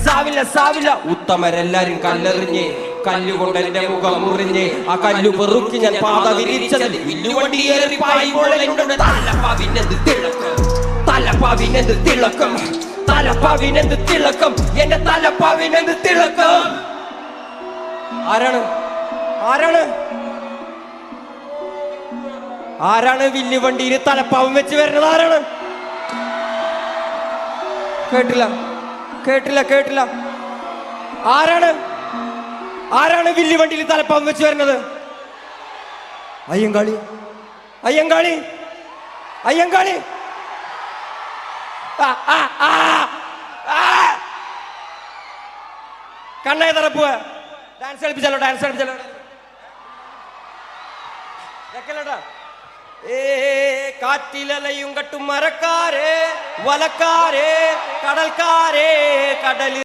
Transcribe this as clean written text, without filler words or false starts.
സാവില്ല സാവില്ല ഉത്തമരെല്ലാരും കല്ലെറിഞ്ഞ് കല്ലുകൊണ്ട് എന്റെ മുഖം മുറിഞ്ഞ് ആ കല്ലു പെറുക്കി ഞാൻ പാത വിരിച്ചതിൽ തലപ്പാവിനെന്ത് തിളക്കം തലപ്പാവിനെന്ത് തിളക്കം എന്റെ തലപ്പാവിനെന്ത് തിളക്കം. ആരാണ് ആരാണ് ആരാണ് വില്ലു വണ്ടിയിൽ തലപ്പാവും വെച്ച് വരുന്നത്? ആരാണ്? കേട്ടില്ല കേട്ടില്ല കേട്ടില്ല. ആരാണ് ആരാണ് വില്ലു വണ്ടിയിൽ തലപ്പാവും വെച്ച് വരുന്നത്? അയ്യങ്കാളി അയ്യങ്കാളി അയ്യങ്കാളി. കണ്ണേ തറപ്പുക ഡാൻസ് കളിപ്പിച്ചല്ലോ ഡാൻസ് കളിപ്പിച്ചല്ലോ. കാറ്റിലലയും കട്ടും മരക്കാരെ വലക്കാരെ കടൽക്കാരെ കടലിൽ